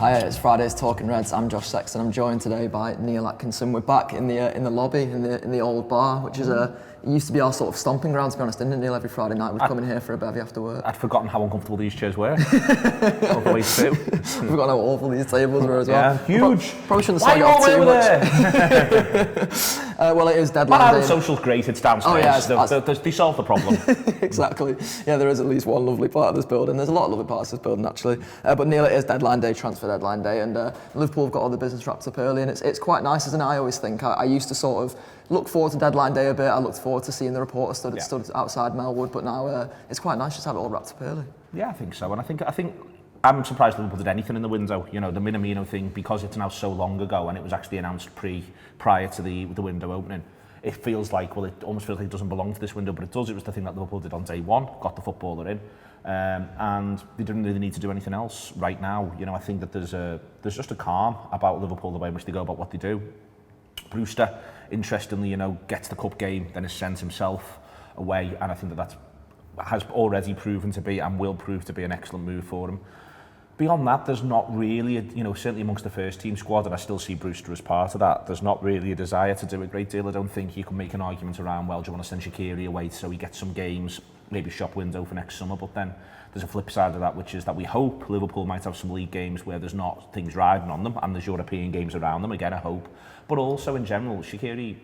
Hi, it's Friday's Talking Reds. I'm Josh Sexton. I'm joined today by Neil Atkinson. We're back in the lobby in the old bar, which is it used to be our sort of stomping ground, to be honest, didn't it, Neil? Every Friday night we'd come in here for a bevy after work. I'd forgotten how uncomfortable these chairs were. All the way through. We've forgotten how awful these tables were as well. Yeah, huge. Probably shouldn't slag off too much. Well, it is deadline day. Social's great, it's downstairs. Oh, yeah, they solved the problem. Exactly. Yeah, there is at least one lovely part of this building. There's a lot of lovely parts of this building, actually. But Neil, it is deadline day, transfer deadline day, and Liverpool have got all the business wrapped up early, and it's quite nice, isn't it? I always think. I used to sort of look forward to deadline day a bit. I looked forward to seeing the reporter stood outside Melwood, but now it's quite nice just to have it all wrapped up early. Yeah, I think so, and I think I'm surprised Liverpool did anything in the window. You know, the Minamino thing, because it's now so long ago and it was actually announced prior to the window opening. It feels like, well, it almost feels like it doesn't belong to this window, but it does. It was the thing that Liverpool did on day one, got the footballer in, and they didn't really need to do anything else right now. You know, I think that there's just a calm about Liverpool, the way in which they go about what they do. Brewster, interestingly, you know, gets the cup game, then is sent himself away, and I think that has already proven to be and will prove to be an excellent move for him. Beyond that, there's not really, certainly amongst the first team squad, and I still see Brewster as part of that, there's not really a desire to do a great deal. I don't think you can make an argument around, well, do you want to send Shaqiri away so he gets some games, maybe shop window for next summer, but then there's a flip side of that, which is that we hope Liverpool might have some league games where there's not things riding on them, and there's European games around them, again, I hope. But also, in general, Shaqiri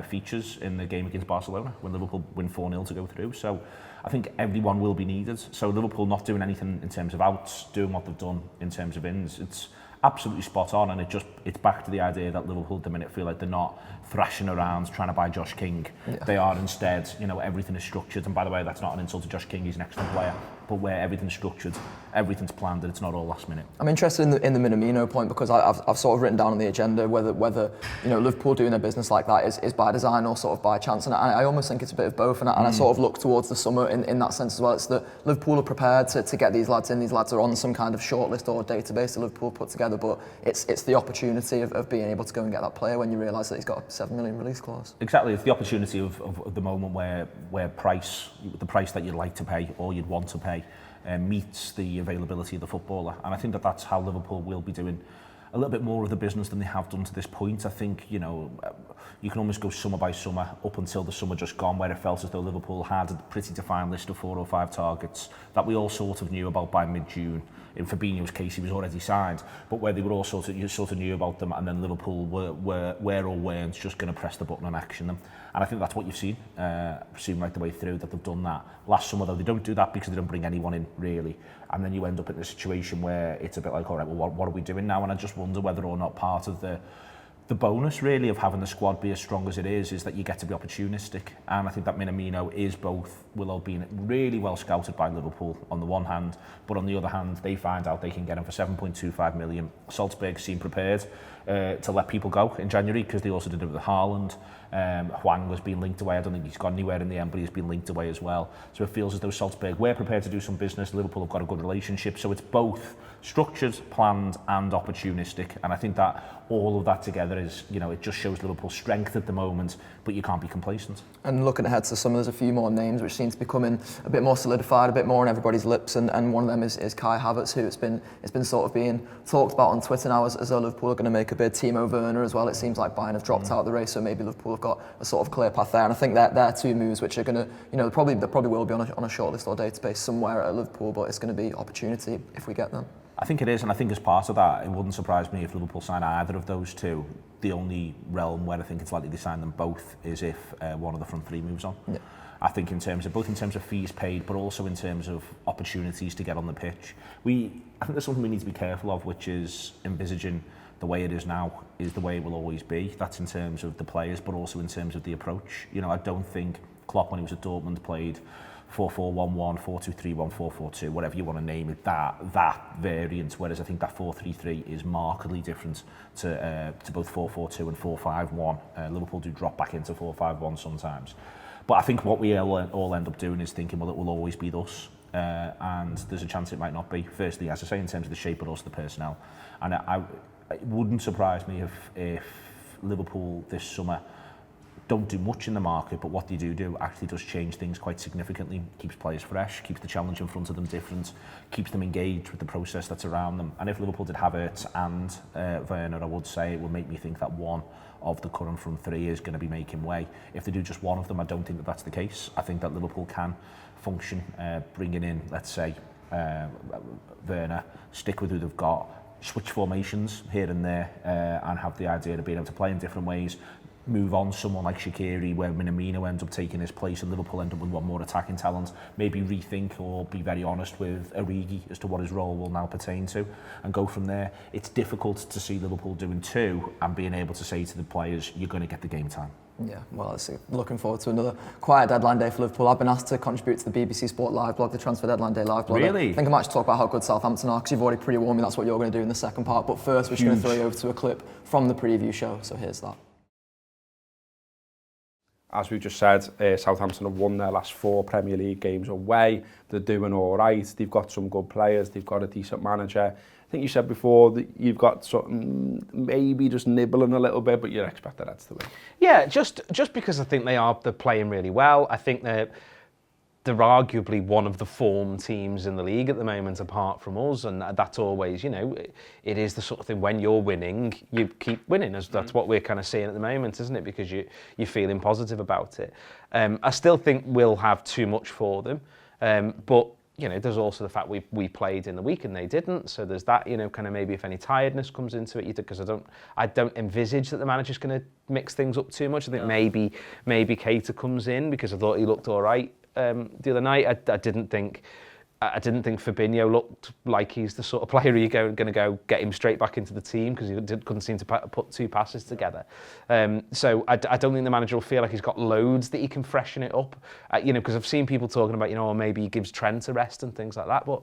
features in the game against Barcelona when Liverpool win 4-0 to go through. So I think everyone will be needed. So Liverpool not doing anything in terms of outs, doing what they've done in terms of ins, it's absolutely spot on, and it's back to the idea that Liverpool at the minute feel like they're not thrashing around trying to buy Josh King. Yeah. They are instead, everything is structured, and by the way, that's not an insult to Josh King, he's an excellent player, but where everything's structured, everything's planned, and it's not all last minute. I'm interested in the Minamino point, because I've sort of written down on the agenda whether Liverpool doing their business like that is by design or sort of by chance, and I almost think it's a bit of both, and I sort of look towards the summer in that sense as well. It's that Liverpool are prepared to get these lads in. These lads are on some kind of shortlist or database that Liverpool put together, but it's the opportunity of being able to go and get that player when you realise that he's got a 7 million release clause. Exactly, it's the opportunity of the moment where the price that you'd like to pay or you'd want to pay meets the availability of the footballer, and I think that's how Liverpool will be doing a little bit more of the business than they have done to this point. I think, you can almost go summer by summer up until the summer just gone, where it felt as though Liverpool had a pretty defined list of 4 or 5 targets that we all sort of knew about by mid-June. In Fabinho's case, he was already signed, but where they were all sort of knew about them, and then Liverpool were or weren't just going to press the button and action them. And I think that's what you've seen right the way through, that they've done that. Last summer, though, they don't do that because they don't bring anyone in, really. And then you end up in a situation where it's a bit like, all right, well, what are we doing now? And I just wonder whether or not part of the bonus, really, of having the squad be as strong as it is that you get to be opportunistic. And I think that Minamino is both, will have been really well scouted by Liverpool on the one hand, but on the other hand, they find out they can get him for 7.25 million. Salzburg seem prepared to let people go in January, because they also did it with Haaland. Hwang was being linked away. I don't think he's gone anywhere in the end, but he's been linked away as well. So it feels as though Salzburg were prepared to do some business. Liverpool have got a good relationship. So it's both structured, planned and opportunistic. And I think that all of that together is, it just shows Liverpool's strength at the moment, but you can't be complacent. And looking ahead to summer, there's a few more names which seem to be becoming a bit more solidified, a bit more on everybody's lips, and one of them is Kai Havertz, who it's been sort of being talked about on Twitter now as though Liverpool are going to make a bid. Timo Werner as well. It seems like Bayern have dropped out of the race, so maybe Liverpool have got a sort of clear path there. And I think they're 2 moves which are going to, they probably will be on a shortlist or database somewhere at Liverpool, but it's going to be opportunity if we get them. I think it is, and I think as part of that, it wouldn't surprise me if Liverpool sign either of those two. The only realm where I think it's likely they sign them both is if one of the front 3 moves on. Yeah. I think both in terms of fees paid, but also in terms of opportunities to get on the pitch. I think there's something we need to be careful of, which is envisaging the way it is now is the way it will always be. That's in terms of the players, but also in terms of the approach. I don't think Klopp, when he was at Dortmund, played 4-4-1-1, 4-2-3-1, 4-4-2, whatever you want to name it, that variant, whereas I think that 4-3-3 is markedly different to both 4-4-2 and 4-5-1. Liverpool do drop back into 4-5-1 sometimes. But I think what we all end up doing is thinking, well, it will always be thus. And there's a chance it might not be. Firstly, as I say, in terms of the shape, but also the personnel. And it wouldn't surprise me if Liverpool this summer don't do much in the market, but what they do actually does change things quite significantly. Keeps players fresh, keeps the challenge in front of them different, keeps them engaged with the process that's around them. And if Liverpool did Havertz and Werner, I would say it would make me think that one of the current front three is going to be making way. If they do just one of them, I don't think that that's the case. I think that Liverpool can function, bringing in, let's say, Werner, stick with who they've got, switch formations here and there, and have the idea of being able to play in different ways, move on someone like Shaqiri where Minamino ends up taking his place and Liverpool end up with one more attacking talent, maybe rethink or be very honest with Origi as to what his role will now pertain to and go from there. It's difficult to see Liverpool doing two and being able to say to the players, you're going to get the game time. Yeah, well, looking forward to another quiet deadline day for Liverpool. I've been asked to contribute to the BBC Sport Live blog, the Transfer Deadline Day Live blog. Really? I think I might talk about how good Southampton are, because you've already pre-warned me that's what you're going to do in the second part. But first, we're just going to throw you over to a clip from the preview show, so here's that. As we've just said, Southampton have won their last 4 Premier League games away. They're doing all right. They've got some good players. They've got a decent manager. I think you said before that you've got something maybe just nibbling a little bit, but you'd expect the Reds to win. Yeah, just because I think they're playing really well. I think they're arguably one of the form teams in the league at the moment, apart from us, and that's always, it is the sort of thing, when you're winning, you keep winning. That's what we're kind of seeing at the moment, isn't it? Because you're feeling positive about it. I still think we'll have too much for them, but there's also the fact we played in the week and they didn't, so there's that, kind of maybe if any tiredness comes into it, because I don't envisage that the manager's going to mix things up too much. I think maybe Keita comes in, because I thought he looked all right the other night. I didn't think Fabinho looked like he's the sort of player you're going to go get him straight back into the team, because he couldn't seem to put 2 passes together. So I don't think the manager will feel like he's got loads that he can freshen it up. Because I've seen people talking about, or maybe he gives Trent a rest and things like that. But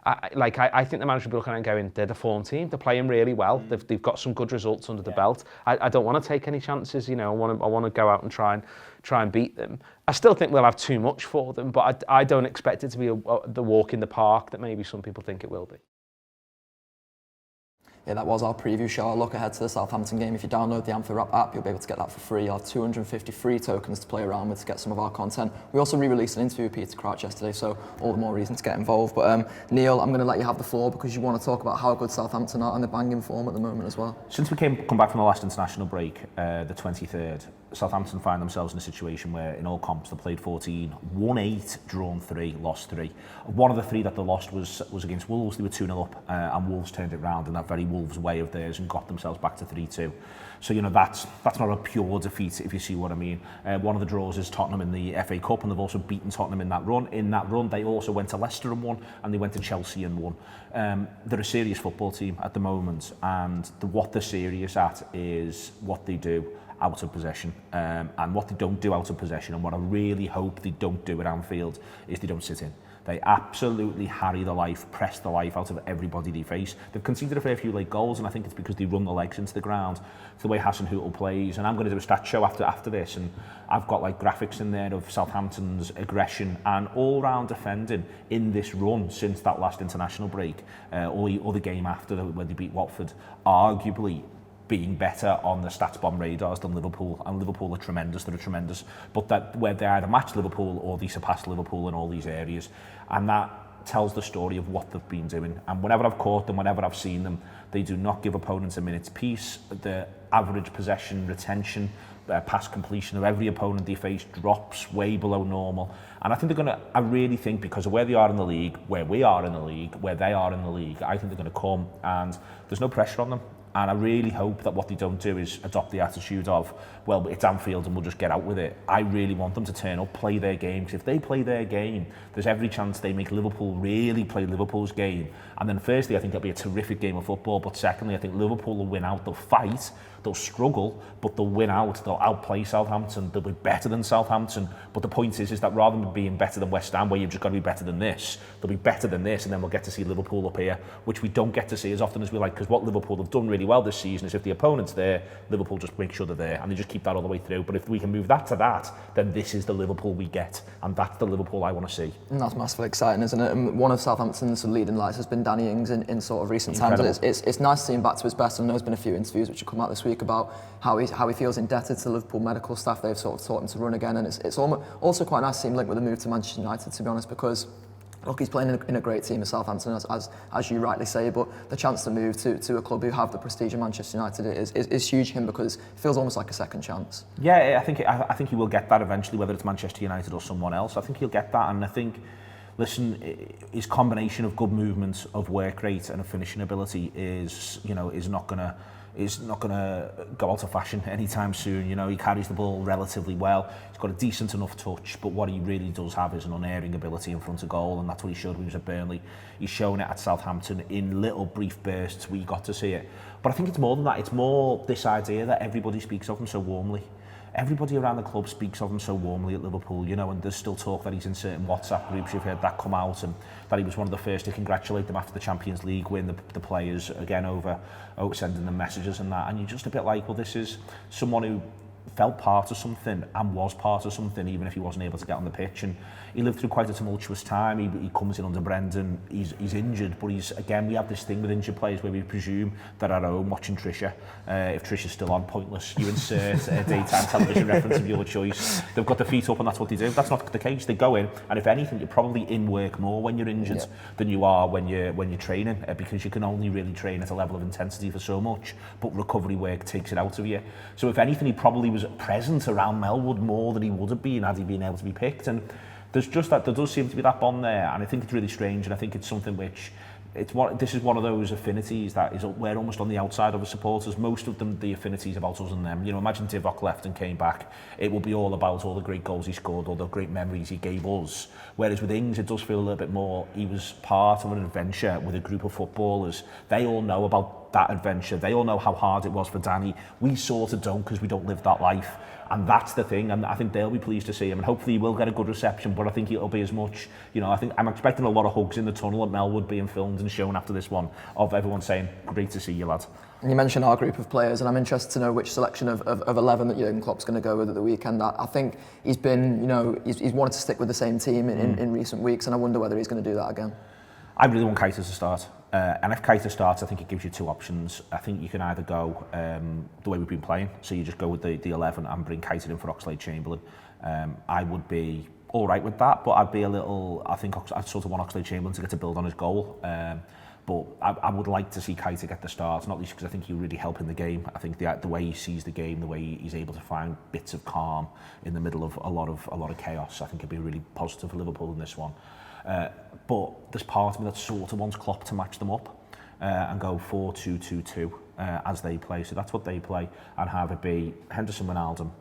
I think the manager will be looking at it and going, they're the form team. They're playing really well. They've got some good results under the belt. I don't want to take any chances. I want to go out and try and beat them. I still think we'll have too much for them, but I don't expect it to be the walk in the park that maybe some people think it will be. Yeah, that was our preview show. I'll look ahead to the Southampton game. If you download the Anfield app, you'll be able to get that for free. You'll have 250 free tokens to play around with to get some of our content. We also re-released an interview with Peter Crouch yesterday, so all the more reason to get involved. But Neil, I'm going to let you have the floor, because you want to talk about how good Southampton are and the banging form at the moment as well. Since we come back from the last international break, the 23rd, Southampton find themselves in a situation where in all comps they played 14, won 8, drawn 3, lost 3. One of the 3 that they lost was against Wolves. They were 2-0 up, and Wolves turned it round in that very Wolves way of theirs and got themselves back to 3-2. So that's not a pure defeat, if you see what I mean. One of the draws is Tottenham in the FA Cup, and they've also beaten Tottenham in that run. In that run, they also went to Leicester and won, and they went to Chelsea and won. They're a serious football team at the moment, and what they're serious at is what they do out of possession, and what they don't do out of possession, and what I really hope they don't do at Anfield is they don't sit in. They absolutely harry the life, press the life out of everybody they face. They've conceded a fair few late goals, and I think it's because they run the legs into the ground. It's the way Hasenhüttl plays, and I'm going to do a stat show after this, and I've got graphics in there of Southampton's aggression and all-round defending in this run since that last international break, or the game after when they beat Watford, arguably being better on the stats bomb radars than Liverpool, and Liverpool are tremendous. But that where they either match Liverpool or they surpass Liverpool in all these areas, and that tells the story of what they've been doing. And whenever I've caught them, whenever I've seen them, they do not give opponents a minute's peace. The average possession retention, pass completion of every opponent they face drops way below normal. And I think I really think, because of where they are in the league, where we are in the league, where they are in the league, I think they're going to come, and there's no pressure on them. And I really hope that what they don't do is adopt the attitude of, well, it's Anfield and we'll just get out with it. I really want them to turn up, play their game, because if they play their game, there's every chance they make Liverpool really play Liverpool's game. And then firstly, I think it'll be a terrific game of football, but secondly, I think Liverpool will win out. They'll fight, they'll struggle, but they'll win out. They'll outplay Southampton, they'll be better than Southampton. But the point is that rather than being better than West Ham, where you've just got to be better than this, they'll be better than this, and then we'll get to see Liverpool up here, which we don't get to see as often as we like, because what Liverpool have done really really well this season is if the opponent's there, Liverpool just make sure they're there and they just keep that all the way through. But if we can move that to that, then this is the Liverpool we get, and that's the Liverpool I want to see. And that's massively exciting, isn't it? And one of Southampton's leading lights has been Danny Ings in sort of recent times. And it's nice to see him back to his best. And I know there's been a few interviews which have come out this week about how he feels indebted to the Liverpool medical staff. They've sort of taught him to run again, and it's also quite nice to see him linked with a move to Manchester United, to be honest, because look, he's playing in a great team at Southampton, as you rightly say, but the chance to move to a club who have the prestige of Manchester United is huge for him, because it feels almost like a second chance. Yeah, I think he will get that eventually, whether it's Manchester United or someone else. I think he'll get that, and I think, listen, his combination of good movement, of work rate, and of finishing ability is not gonna go out of fashion anytime soon. You know, he carries the ball relatively well. He's got a decent enough touch, but what he really does have is an unerring ability in front of goal, and that's what he showed when he was at Burnley. He's shown it at Southampton in little brief bursts where you got to see it. But I think it's more than that. It's more this idea that everybody speaks of him so warmly. Everybody around the club speaks of him so warmly at Liverpool, you know, and there's still talk that he's in certain WhatsApp groups. You've heard that come out, and that he was one of the first to congratulate them after the Champions League win, the players, again, over sending them messages and that. And you're just a bit like, well, this is someone who felt part of something and was part of something, even if he wasn't able to get on the pitch. And he lived through quite a tumultuous time. He comes in under Brendan, he's injured, but we have this thing with injured players where we presume they're at home watching Trisha. If Trisha's still on, pointless, you insert a daytime television reference of your choice. They've got their feet up and that's what they do. That's not the case. They go in, and if anything, you're probably in work more when you're injured than you are when you're training, because you can only really train at a level of intensity for so much, but recovery work takes it out of you. So if anything, he probably was present around Melwood more than he would have been had he been able to be picked. And there does seem to be that bond there, and I think it's really strange, and I think it's something which this is one of those affinities that we're almost on the outside of the supporters. Most of them, the affinities about us and them. You know, imagine Divock left and came back. It will be all about all the great goals he scored, all the great memories he gave us. Whereas with Ings, it does feel a little bit more, he was part of an adventure with a group of footballers. They all know about that adventure. They all know how hard it was for Danny. We sort of don't, because we don't live that life. And that's the thing, and I think they'll be pleased to see him, and hopefully he will get a good reception, but I think it'll be as much, you know, I think I'm expecting a lot of hugs in the tunnel at Melwood being filmed and shown after this one, of everyone saying, great to see you, lad. And you mentioned our group of players, and I'm interested to know which selection of 11 that Jurgen Klopp's going to go with at the weekend. I think he's been, you know, he's wanted to stick with the same team in recent weeks, and I wonder whether he's going to do that again. I really want Keita to start. And if Keita starts, I think it gives you two options. I think you can either go the way we've been playing, so you just go with the 11 and bring Keita in for Oxlade-Chamberlain. I would be all right with that, but I'd be I think I'd sort of want Oxlade-Chamberlain to get to build on his goal. But I would like to see Keita get the start, not least because I think he'll really help in the game. I think the way he sees the game, the way he's able to find bits of calm in the middle of a lot of chaos, I think it'd be really positive for Liverpool in this one. But there's part of me that sort of wants Klopp to match them up and go 4-2-2-2 as they play. So that's what they play, and have it be Henderson, Wijnaldum,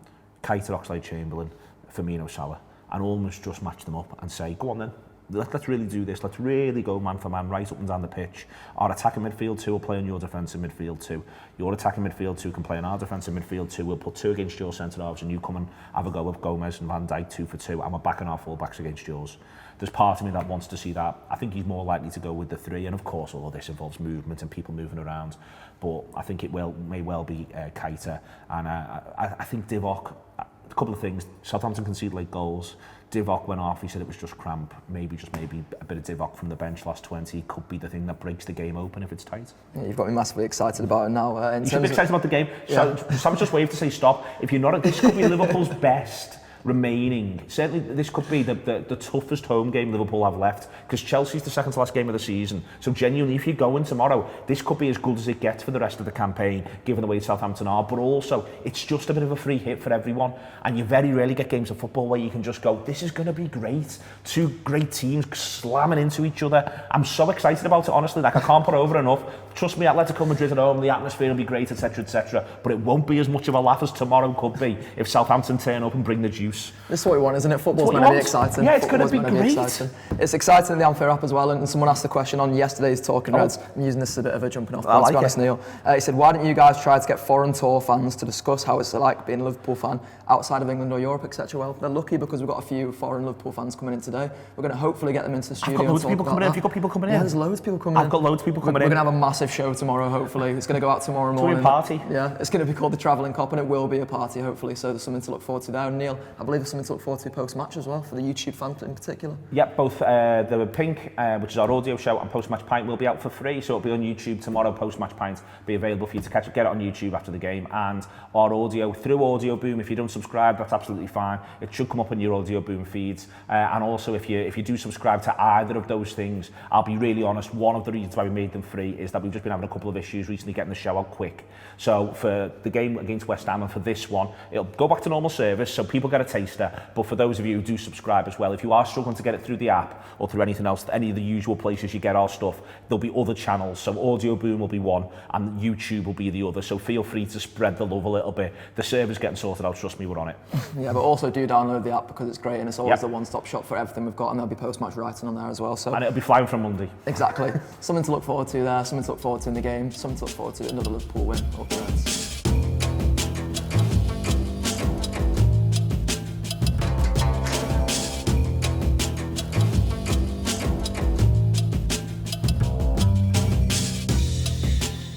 Keita, Oxlade-Chamberlain, Firmino, Salah, and almost just match them up and say, go on then, let's really do this. Let's really go man for man right up and down the pitch. Our attacking midfield two will play on your defensive midfield two. Your attacking midfield two can play on our defensive midfield two. We'll put two against your centre-halves, and you come and have a go with Gomez and Van Dijk 2 for 2, and we're backing our full-backs against yours. There's part of me that wants to see that. I think he's more likely to go with the 3, and of course all of this involves movement and people moving around, but I think it may well be Keita. And I think Divock, a couple of things. Southampton conceded late goals. Divock went off, he said it was just cramp. Maybe a bit of Divock from the bench last 20 could be the thing that breaks the game open if it's tight. Yeah, you've got me massively excited about it now. You should be excited about the game. Yeah. So Sam's just waved to say stop. If you're not, this could be Liverpool's best remaining. Certainly this could be the toughest home game Liverpool have left, because Chelsea's the second to last game of the season. So genuinely, if you go in tomorrow, this could be as good as it gets for the rest of the campaign, given the way Southampton are. But also, it's just a bit of a free hit for everyone, and you very rarely get games of football where you can just go, this is going to be great. Two great teams slamming into each other. I'm so excited about it, honestly. Like, I can't put it over enough. Trust me, Atletico Madrid at home, the atmosphere will be great, etc., etc. But it won't be as much of a laugh as tomorrow could be if Southampton turn up and bring the juice. excuse. This is what we want, isn't it? Football's It's what meant to be you exciting. want. Yeah, it's going to be Football's meant great. exciting. It's exciting in the Anfield app as well, and someone asked the question on yesterday's Talking Reds. I'm using this as a bit of a jumping off point, to be honest, Neil. He said, why don't you guys try to get foreign tour fans to discuss how it's like being a Liverpool fan outside of England or Europe, etc.? Well, they're lucky because we've got a few foreign Liverpool fans coming in today. We're going to hopefully get them into the studio. I've got loads of people coming in. Have you got people coming in? Yeah, there's loads of people coming in. I've got loads of people coming in. We're going to have a massive show tomorrow, hopefully. It's going to go out tomorrow morning. Party. Yeah, it's going to be called the Travelling Cop, and it will be a party, hopefully. So there's something to look forward to there. And Neil, I believe there's something to look forward to post-match as well, for the YouTube fan in particular. Yep, both the Pink, which is our audio show, and Post-Match Pint will be out for free, so it'll be on YouTube tomorrow. Post-Match Pint will be available for you to catch up, get it on YouTube after the game, and our audio through Audio Boom. If you don't subscribe, that's absolutely fine. It should come up on your Audio Boom feeds, and also if you do subscribe to either of those things, I'll be really honest, one of the reasons why we made them free is that we've just been having a couple of issues recently getting the show out quick. So for the game against West Ham and for this one, it'll go back to normal service, so people get a taster. But for those of you who do subscribe as well, if you are struggling to get it through the app or through anything else, any of the usual places you get our stuff, there'll be other channels. So Audio Boom will be one and YouTube will be the other. So feel free to spread the love a little bit. The server's getting sorted out, trust me, we're on it. Yeah, but also do download the app because it's great and it's always the one-stop shop for everything we've got, and there'll be post-match writing on there as well. So and it'll be flying from Monday. Exactly. Something to look forward to there, something to look forward to in the game, something to look forward to, another Liverpool win up the Reds.